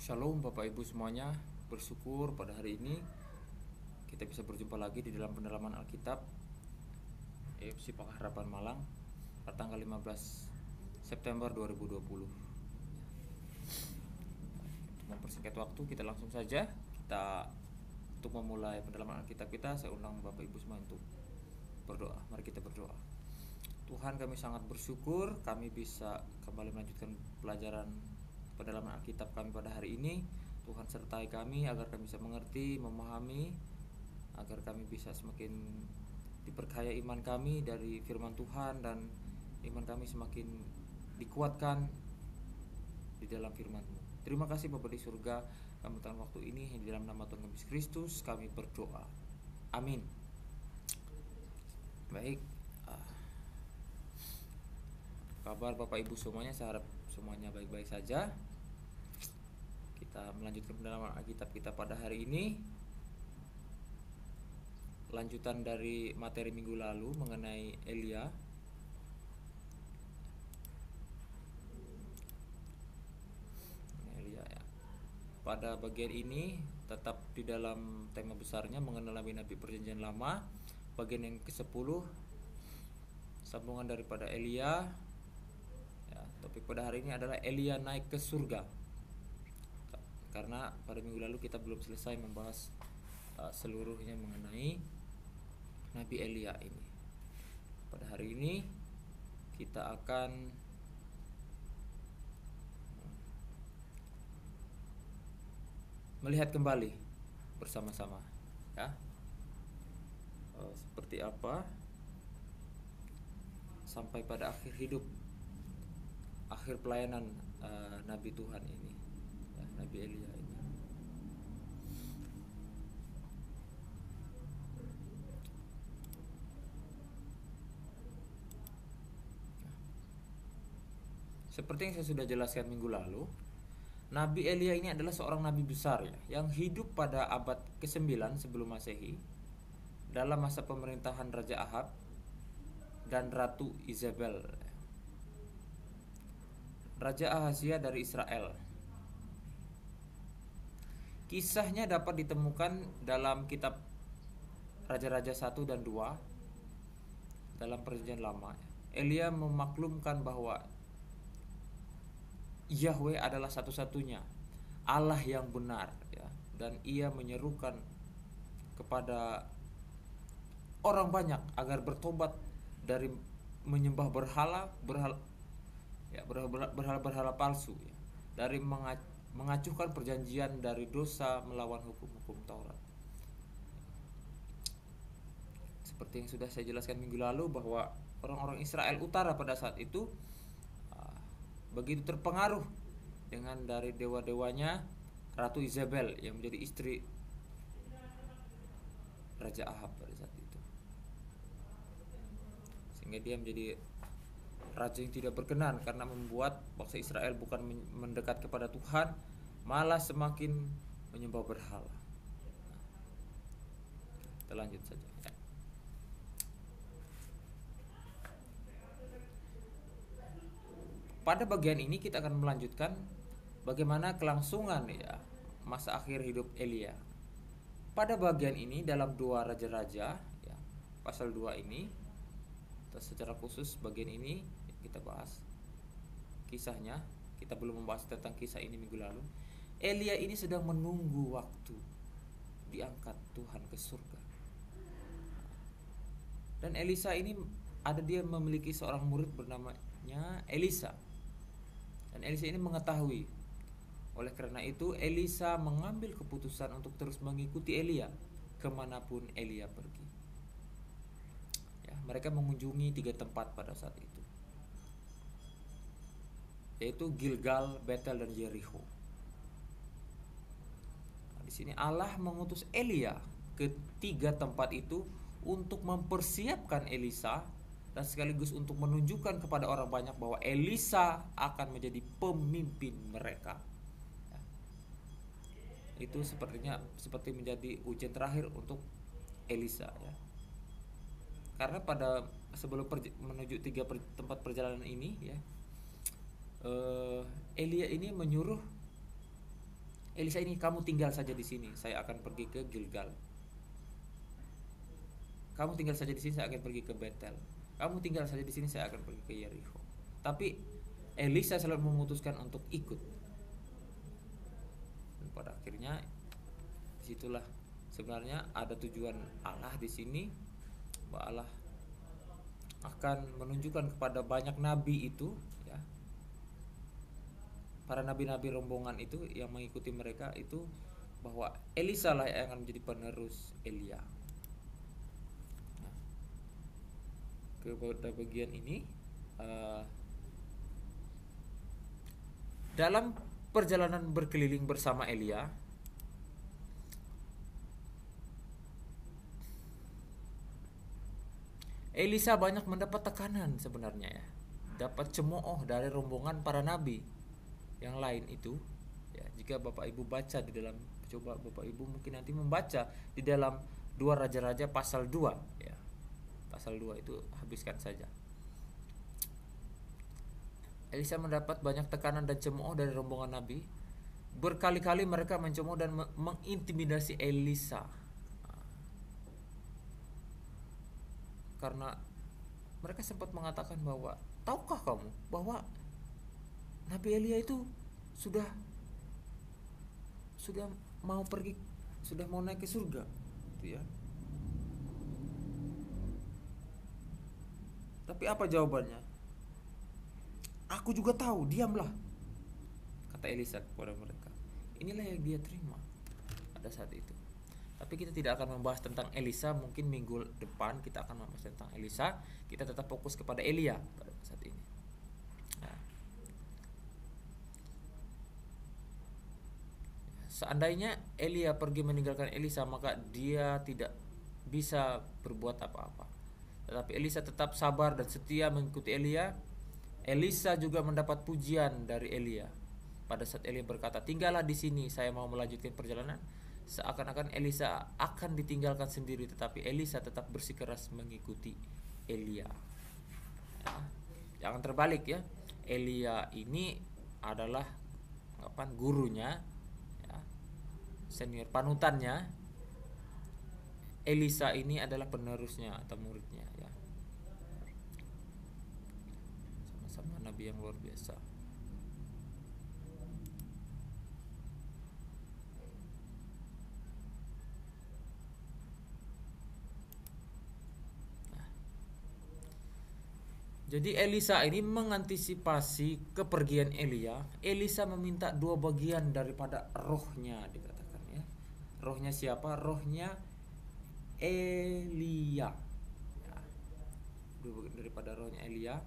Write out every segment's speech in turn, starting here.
Shalom Bapak Ibu semuanya, bersyukur pada hari ini kita bisa berjumpa lagi di dalam pendalaman Alkitab EFC Pengharapan Malang pada tanggal 15 September 2020. Untuk mempersingkat waktu, kita langsung saja untuk memulai pendalaman Alkitab kita, saya undang Bapak Ibu semua untuk berdoa. Mari kita berdoa. Tuhan, kami sangat bersyukur kami bisa kembali melanjutkan pelajaran pendalaman Alkitab kami pada hari ini. Tuhan sertai kami agar kami bisa mengerti, memahami, agar kami bisa semakin diperkaya iman kami dari firman Tuhan, dan iman kami semakin dikuatkan di dalam firman-Mu. Terima kasih Bapa di surga, kami dalam waktu ini di dalam nama Tuhan Yesus Kristus kami berdoa. Amin. Baik, kabar Bapak Ibu semuanya, saya harap semuanya baik-baik saja. Kita melanjutkan pendalaman Alkitab kita pada hari ini, lanjutan dari materi minggu lalu mengenai Elia. Ya. Pada bagian ini tetap di dalam tema besarnya mengenal nabi-nabi perjanjian lama, bagian yang ke-10, sambungan daripada Elia. Topik pada hari ini adalah Elia naik ke surga. Karena pada minggu lalu kita belum selesai membahas seluruhnya mengenai Nabi Elia ini. Pada hari ini kita akan melihat kembali bersama-sama, ya, seperti apa sampai pada akhir hidup, akhir pelayanan Nabi Tuhan ini, ya, Nabi Elia ini. Seperti yang saya sudah jelaskan minggu lalu, Nabi Elia ini adalah seorang nabi besar, ya, yang hidup pada abad ke-9 sebelum Masehi dalam masa pemerintahan Raja Ahab dan Ratu Izabel, Raja Ahazia dari Israel. Kisahnya dapat ditemukan dalam kitab Raja-Raja 1 dan 2 dalam Perjanjian Lama. Elia memaklumkan bahwa Yahweh adalah satu-satunya Allah yang benar, ya, dan ia menyerukan kepada orang banyak agar bertobat dari menyembah berhala palsu, ya, dari mengacuhkan perjanjian, dari dosa melawan hukum-hukum Taurat. Seperti yang sudah saya jelaskan minggu lalu bahwa orang-orang Israel Utara pada saat itu begitu terpengaruh dengan dari dewa-dewanya Ratu Izabel yang menjadi istri Raja Ahab pada saat itu, sehingga dia menjadi raja yang tidak berkenan karena membuat bangsa Israel bukan mendekat kepada Tuhan, malah semakin menyembah berhala. Kita lanjut saja, ya. Pada bagian ini kita akan melanjutkan bagaimana kelangsungan, ya, masa akhir hidup Elia. Pada bagian ini dalam 2 Raja-Raja, ya, pasal 2 ini, secara khusus bagian ini kita bahas kisahnya. Kita belum membahas tentang kisah ini minggu lalu. Elia ini sedang menunggu waktu diangkat Tuhan ke surga. Dan Elisa ini dia memiliki seorang murid bernamanya Elisa. Dan Elisa ini mengetahui. Oleh karena itu Elisa mengambil keputusan untuk terus mengikuti Elia kemanapun Elia pergi. Ya, mereka mengunjungi 3 tempat pada saat itu, yaitu Gilgal, Betel, dan Jericho. Nah, di sini Allah mengutus Elia ke 3 tempat itu untuk mempersiapkan Elisa dan sekaligus untuk menunjukkan kepada orang banyak bahwa Elisa akan menjadi pemimpin mereka. Ya. Itu seperti menjadi ujian terakhir untuk Elisa, ya. Karena sebelum menuju 3 tempat perjalanan ini, ya, Elia ini menyuruh Elisa ini, kamu tinggal saja di sini, saya akan pergi ke Gilgal. Kamu tinggal saja di sini, saya akan pergi ke Betel. Kamu tinggal saja di sini, saya akan pergi ke Yeriko. Tapi Elisa selalu memutuskan untuk ikut. Dan pada akhirnya disitulah sebenarnya ada tujuan Allah di sini, bahwa Allah akan menunjukkan kepada banyak nabi itu, ya, para nabi-nabi rombongan itu yang mengikuti mereka itu, bahwa Elisa lah yang akan menjadi penerus Elia. Nah, kepada bagian ini dalam perjalanan berkeliling bersama Elia, Elisa banyak mendapat tekanan sebenarnya, ya, dapat cemooh dari rombongan para nabi yang lain itu, ya. Jika Bapak Ibu baca di dalam, coba Bapak Ibu mungkin nanti membaca di dalam 2 Raja-Raja pasal 2, ya. Pasal 2 itu habiskan saja. Elisa mendapat banyak tekanan dan cemooh dari rombongan nabi. Berkali-kali mereka mencemooh dan mengintimidasi Elisa. Karena mereka sempat mengatakan bahwa, tahukah kamu bahwa Nabi Elia itu sudah mau pergi, sudah mau naik ke surga, gitu ya. Tapi apa jawabannya? Aku juga tahu, diamlah, kata Elisa kepada mereka. Inilah yang dia terima pada saat itu. Tapi kita tidak akan membahas tentang Elisa. Mungkin minggu depan kita akan membahas tentang Elisa. Kita tetap fokus kepada Elia pada saat ini. Nah, seandainya Elia pergi meninggalkan Elisa, maka dia tidak bisa berbuat apa-apa. Tetapi Elisa tetap sabar dan setia mengikuti Elia. Elisa juga mendapat pujian dari Elia. Pada saat Elia berkata, tinggallah di sini, saya mau melanjutkan perjalanan. Seakan-akan Elisa akan ditinggalkan sendiri, tetapi Elisa tetap bersikeras mengikuti Elia. Ya, jangan terbalik, ya. Elia ini adalah gurunya, ya, senior panutannya. Elisa ini adalah penerusnya atau muridnya, ya. Sama-sama nabi yang luar biasa. Jadi Elisa ini mengantisipasi kepergian Elia. Elisa meminta 2 bagian daripada rohnya, dikatakan, ya. Rohnya siapa? Rohnya Elia, ya. 2 bagian daripada rohnya Elia.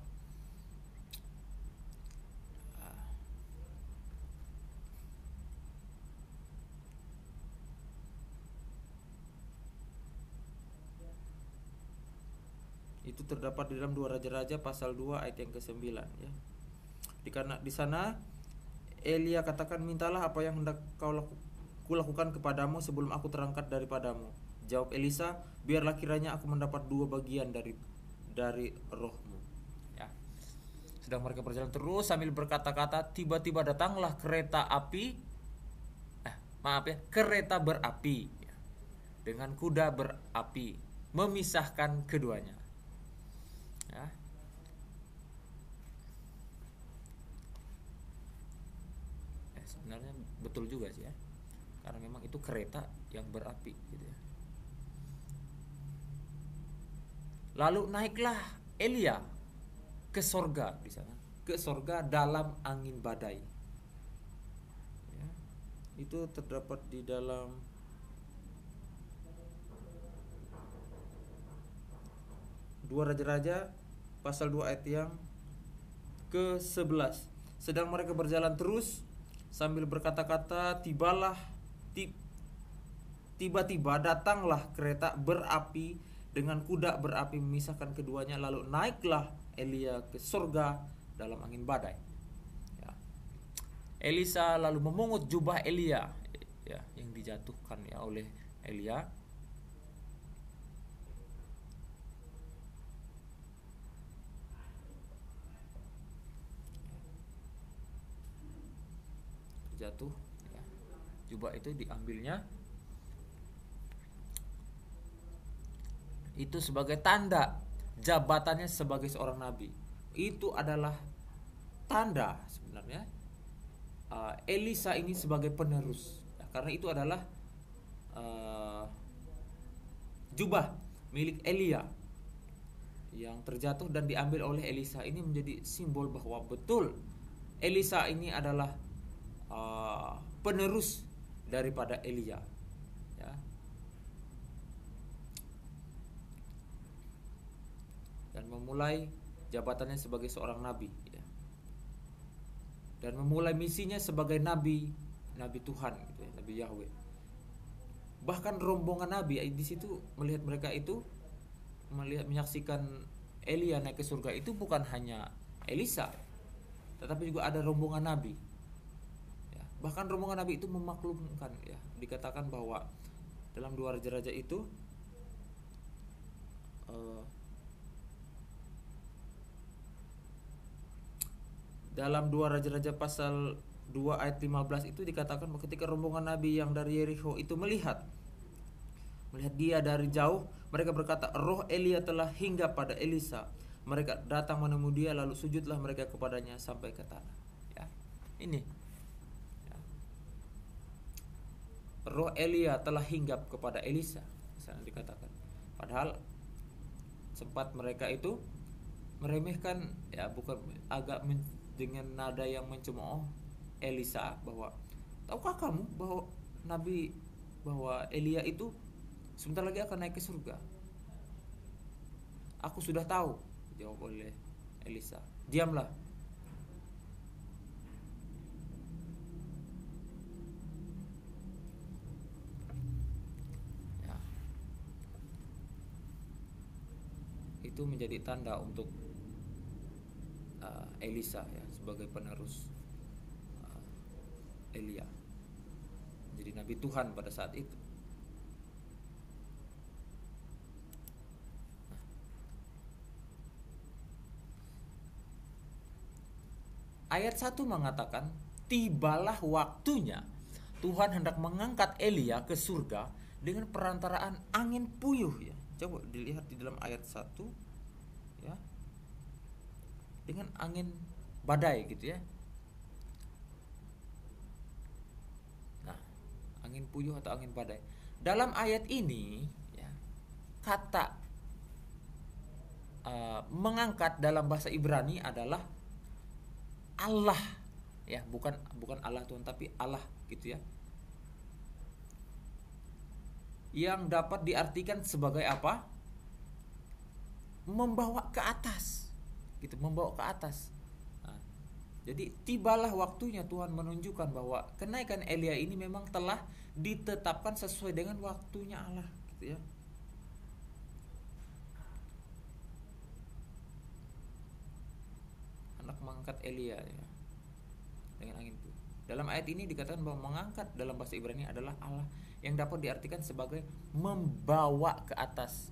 Itu terdapat di dalam 2 Raja-Raja pasal 2 ayat yang ke-9, ya. Karena di sana Elia katakan, mintalah apa yang hendak kulakukan kepadamu sebelum aku terangkat daripadamu. Jawab Elisa, biarlah kiranya aku mendapat 2 bagian dari rohmu, ya. Sedang mereka berjalan terus sambil berkata-kata, tiba-tiba datanglah kereta berapi, ya, dengan kuda berapi memisahkan keduanya, ya. Sebenarnya betul juga sih, ya, karena memang itu kereta yang berapi, gitu ya. Lalu naiklah Elia ke sorga di sana, ke sorga dalam angin badai, ya. Itu terdapat di dalam Dua Raja-Raja pasal 2 ayat yang ke-11. Sedang mereka berjalan terus sambil berkata-kata, tiba-tiba datanglah kereta berapi dengan kuda berapi memisahkan keduanya. Lalu naiklah Elia ke surga dalam angin badai, ya. Elisa lalu memungut jubah Elia, ya, yang dijatuhkan, ya, oleh Elia. Jatuh, ya. Jubah itu diambilnya itu sebagai tanda jabatannya sebagai seorang nabi. Itu adalah tanda sebenarnya Elisa ini sebagai penerus. Karena itu adalah jubah milik Elia yang terjatuh dan diambil oleh Elisa. Ini menjadi simbol bahwa betul Elisa ini adalah penerus daripada Elia, ya. Dan memulai jabatannya sebagai seorang nabi, ya. Dan memulai misinya sebagai nabi Tuhan, gitu ya, nabi Yahweh. Bahkan rombongan nabi di situ melihat mereka itu menyaksikan Elia naik ke surga itu bukan hanya Elisa, tetapi juga ada rombongan nabi. Ya, bahkan rombongan nabi itu memaklumkan, ya, dikatakan bahwa dalam 2 Raja-Raja itu dalam 2 Raja-Raja pasal 2 ayat 15 itu dikatakan bahwa ketika rombongan nabi yang dari Yerikho itu melihat dia dari jauh, mereka berkata, roh Elia telah hinggap pada Elisa. Mereka datang menemui dia, lalu sujudlah mereka kepadanya sampai ke tanah. Ya, ini, ya. Roh Elia telah hinggap kepada Elisa, misalnya dikatakan. Padahal sempat mereka itu meremehkan, ya, bukan agak dengan nada yang mencemooh Elisa, bahwa tahukah kamu bahwa Elia itu sebentar lagi akan naik ke surga? Aku sudah tahu, jawab oleh Elisa. Diamlah. Ya. Itu menjadi tanda untuk Elisa, ya, sebagai penerus Elia, jadi nabi Tuhan pada saat itu. Ayat 1 mengatakan, tibalah waktunya Tuhan hendak mengangkat Elia ke surga dengan perantaraan angin puyuh, ya. Coba dilihat di dalam ayat 1, ya. Dengan angin badai, gitu ya. Nah, angin puyuh atau angin badai. Dalam ayat ini, ya, kata mengangkat dalam bahasa Ibrani adalah Allah, ya, bukan Allah Tuhan, tapi Allah, gitu ya. Yang dapat diartikan sebagai apa? Membawa ke atas, gitu, membawa ke atas. Nah, jadi tibalah waktunya Tuhan menunjukkan bahwa kenaikan Elia ini memang telah ditetapkan sesuai dengan waktunya Allah, gitu ya. Mengangkat Elia, ya, dengan angin puyuh. Dalam ayat ini dikatakan bahwa mengangkat dalam bahasa Ibrani adalah Allah, yang dapat diartikan sebagai membawa ke atas.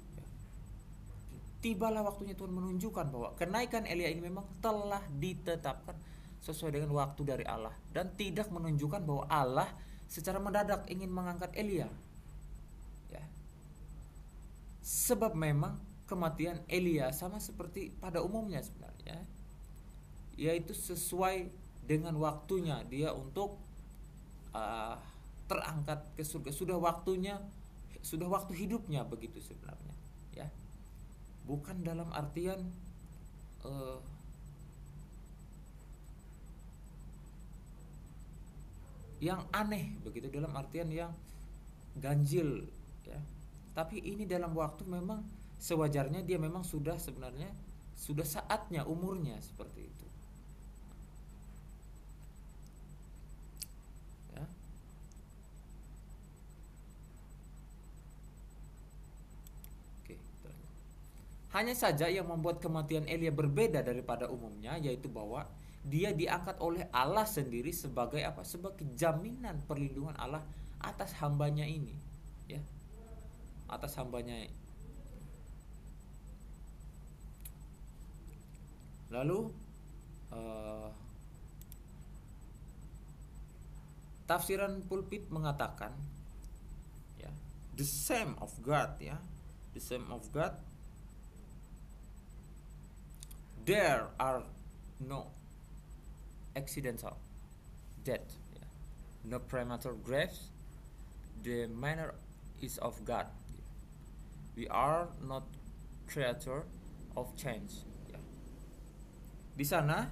Tibalah waktunya Tuhan menunjukkan bahwa kenaikan Elia ini memang telah ditetapkan sesuai dengan waktu dari Allah, dan tidak menunjukkan bahwa Allah secara mendadak ingin mengangkat Elia, ya. Sebab memang kematian Elia sama seperti pada umumnya sebenarnya, yaitu sesuai dengan waktunya dia untuk terangkat ke surga. Sudah waktu hidupnya begitu sebenarnya, ya. Bukan dalam artian yang aneh begitu, dalam artian yang ganjil, ya. Tapi ini dalam waktu memang sewajarnya, dia memang sudah saatnya, umurnya seperti itu. Hanya saja yang membuat kematian Elia berbeda daripada umumnya, yaitu bahwa dia diangkat oleh Allah sendiri sebagai apa? Sebagai jaminan perlindungan Allah atas hambanya ini, ya. Atas hambanya. Lalu tafsiran pulpit mengatakan, ya, the same of God, ya, the same of God. There are no accidental death, ya, no premature graves. The manner is of God. We are not creature of change. Ya. Di sana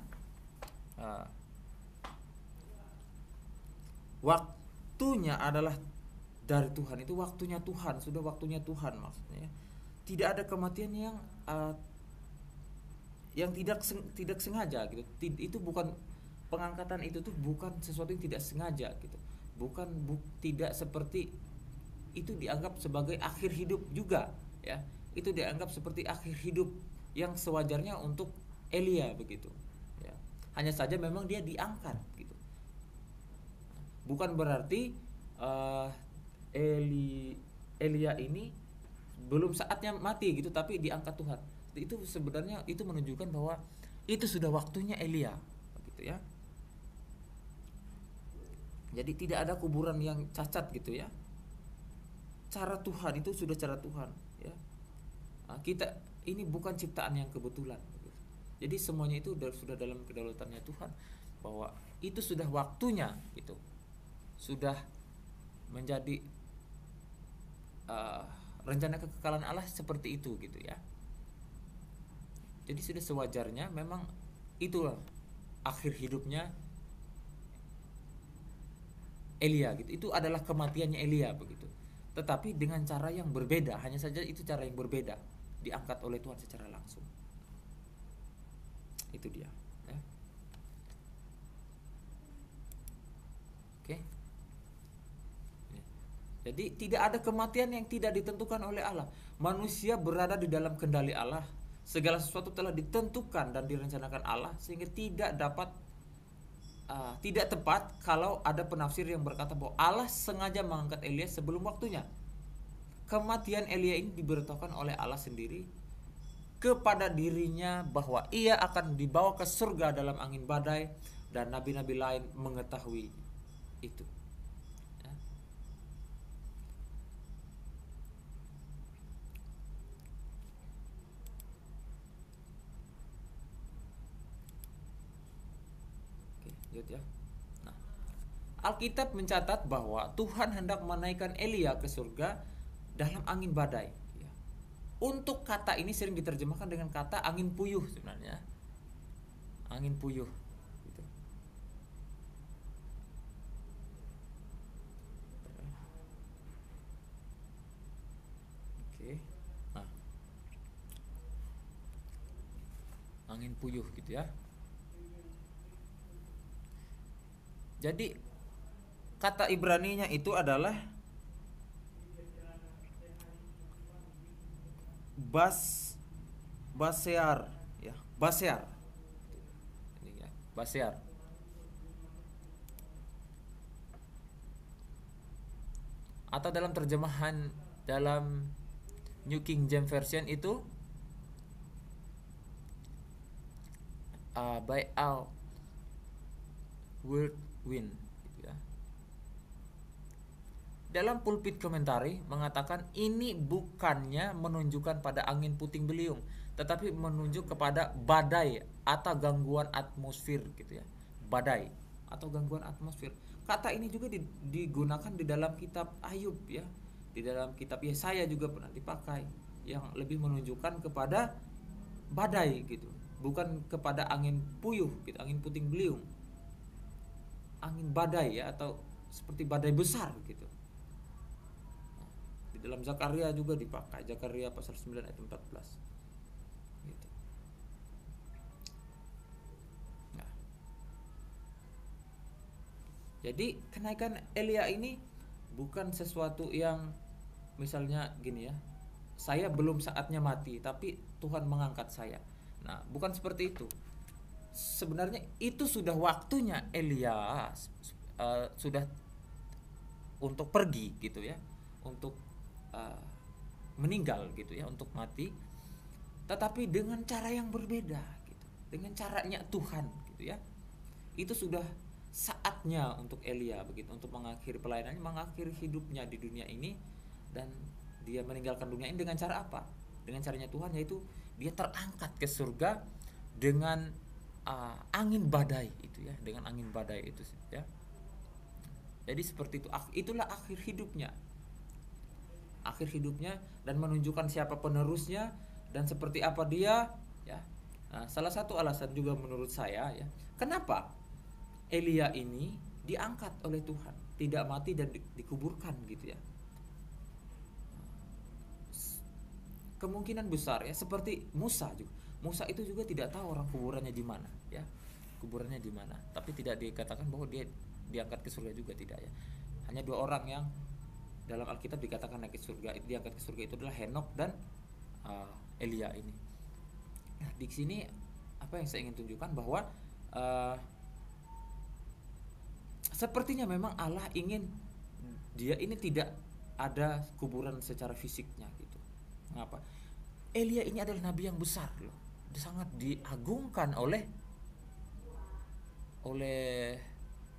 waktunya adalah dari Tuhan, itu waktunya Tuhan, sudah waktunya Tuhan maksudnya. Tidak ada kematian yang tidak sengaja gitu. Itu bukan pengangkatan, itu tuh bukan sesuatu yang tidak sengaja gitu. Tidak seperti itu dianggap sebagai akhir hidup juga, ya. Itu dianggap seperti akhir hidup yang sewajarnya untuk Elia begitu, ya. Hanya saja memang dia diangkat gitu. Bukan berarti Elia ini belum saatnya mati gitu, tapi diangkat Tuhan. Itu sebenarnya itu menunjukkan bahwa itu sudah waktunya Elia, gitu ya. Jadi tidak ada kuburan yang cacat gitu ya. Cara Tuhan itu sudah cara Tuhan, ya. Kita ini bukan ciptaan yang kebetulan. Gitu. Jadi semuanya itu sudah dalam kedaulatannya Tuhan, bahwa itu sudah waktunya gitu. Sudah menjadi rencana kekekalan Allah seperti itu gitu ya. Jadi sudah sewajarnya memang itulah akhir hidupnya Elia gitu. Itu adalah kematiannya Elia begitu. Tetapi dengan cara yang berbeda, hanya saja itu cara yang berbeda, diangkat oleh Tuhan secara langsung. Itu dia, ya. Oke. Jadi tidak ada kematian yang tidak ditentukan oleh Allah. Manusia berada di dalam kendali Allah. Segala sesuatu telah ditentukan dan direncanakan Allah, sehingga tidak tepat kalau ada penafsir yang berkata bahwa Allah sengaja mengangkat Elia sebelum waktunya. Kematian Elia ini diberitahukan oleh Allah sendiri kepada dirinya bahwa ia akan dibawa ke surga dalam angin badai, dan nabi-nabi lain mengetahui itu. Ya. Ya. Nah, Alkitab mencatat bahwa Tuhan hendak menaikkan Elia ke surga dalam angin badai. Ya. Untuk kata ini sering diterjemahkan dengan kata angin puyuh sebenarnya, angin puyuh. Gitu. Oke. Nah, angin puyuh gitu ya. Jadi kata Ibraninya itu adalah basear, ya, basear. Ini ya, basear. Atau dalam terjemahan dalam New King James Version itu by all word wind gitu ya. Dalam pulpit komentari mengatakan ini bukannya menunjukkan pada angin puting beliung, tetapi menunjuk kepada badai atau gangguan atmosfer gitu ya. Badai atau gangguan atmosfer. Kata ini juga digunakan di dalam kitab Ayub ya. Di dalam kitab Yesaya juga pernah dipakai, yang lebih menunjukkan kepada badai gitu, bukan kepada angin puyuh gitu, angin puting beliung. Angin badai ya, atau seperti badai besar gitu. Nah, di dalam Zakaria juga dipakai, Zakaria pasal 9 ayat 14 gitu. Nah, jadi kenaikan Elia ini bukan sesuatu yang misalnya gini ya, saya belum saatnya mati tapi Tuhan mengangkat saya. Nah, bukan seperti itu. Sebenarnya itu sudah waktunya Elia sudah untuk pergi gitu ya, untuk meninggal gitu ya, untuk mati, tetapi dengan cara yang berbeda gitu, dengan caranya Tuhan gitu ya. Itu sudah saatnya untuk Elia begitu, untuk mengakhiri pelayanannya, mengakhiri hidupnya di dunia ini, dan dia meninggalkan dunia ini dengan cara apa? Dengan caranya Tuhan, yaitu dia terangkat ke surga dengan angin badai itu ya, dengan angin badai itu ya. Jadi seperti itu, itulah akhir hidupnya. Akhir hidupnya, dan menunjukkan siapa penerusnya dan seperti apa dia ya. Nah, salah satu alasan juga menurut saya ya, kenapa Elia ini diangkat oleh Tuhan, tidak mati dan dikuburkan gitu ya. Kemungkinan besar ya seperti Musa juga. Musa itu juga tidak tahu orang kuburannya di mana ya. Kuburannya di mana, tapi tidak dikatakan bahwa dia diangkat ke surga juga, tidak ya. Hanya 2 orang yang dalam Alkitab dikatakan naik ke surga, diangkat ke surga, itu adalah Henok dan Elia ini. Nah, di sini apa yang saya ingin tunjukkan bahwa sepertinya memang Allah ingin dia ini tidak ada kuburan secara fisiknya gitu. Mengapa? Elia ini adalah nabi yang besar loh, sangat diagungkan oleh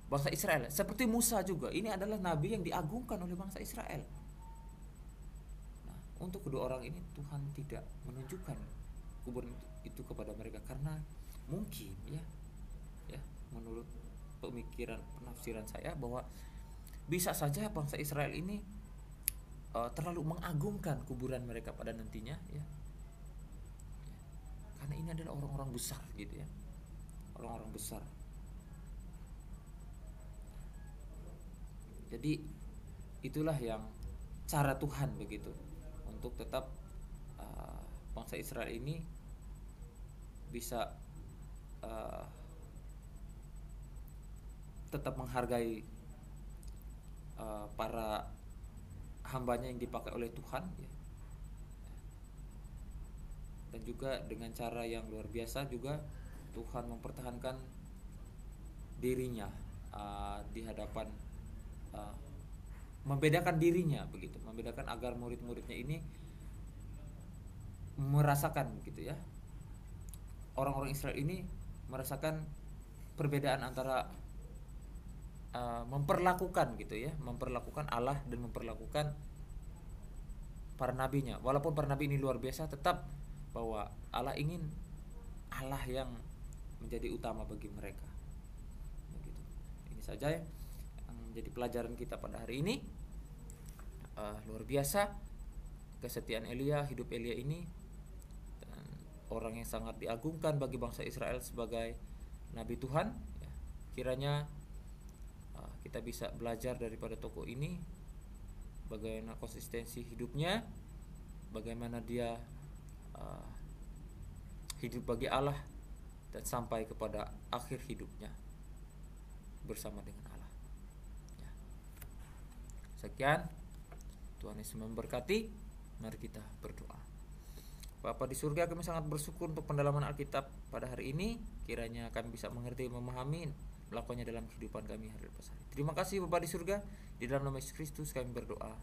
bangsa Israel. Seperti Musa juga, ini adalah nabi yang diagungkan oleh bangsa Israel. Nah, untuk kedua orang ini Tuhan tidak menunjukkan kuburan itu kepada mereka karena mungkin ya menurut pemikiran penafsiran saya bahwa bisa saja bangsa Israel ini terlalu mengagungkan kuburan mereka pada nantinya ya. Karena ini adalah orang-orang besar gitu ya. Orang-orang besar. Jadi itulah yang cara Tuhan begitu, untuk tetap bangsa Israel ini bisa tetap menghargai para hambanya yang dipakai oleh Tuhan ya. Dan juga dengan cara yang luar biasa juga Tuhan mempertahankan dirinya di hadapan, membedakan dirinya begitu, membedakan agar murid-muridnya ini merasakan gitu ya, orang-orang Israel ini merasakan perbedaan antara memperlakukan gitu ya, memperlakukan Allah dan memperlakukan para nabinya. Walaupun para nabi ini luar biasa, tetap bahwa Allah ingin Allah yang menjadi utama bagi mereka. Begitu. Ini saja yang menjadi pelajaran kita pada hari ini. Luar biasa kesetiaan Elia, hidup Elia ini, dan orang yang sangat diagungkan bagi bangsa Israel sebagai nabi Tuhan ya. Kiranya kita bisa belajar daripada tokoh ini, bagaimana konsistensi hidupnya, bagaimana dia hidup bagi Allah dan sampai kepada akhir hidupnya bersama dengan Allah ya. Sekian, Tuhan Yesus memberkati. Mari kita berdoa. Bapa di surga, kami sangat bersyukur untuk pendalaman Alkitab pada hari ini. Kiranya kami bisa mengerti, memahami, melakukannya dalam kehidupan kami hari lepas hari. Terima kasih Bapa di surga. Di dalam nama Yesus Kristus kami berdoa.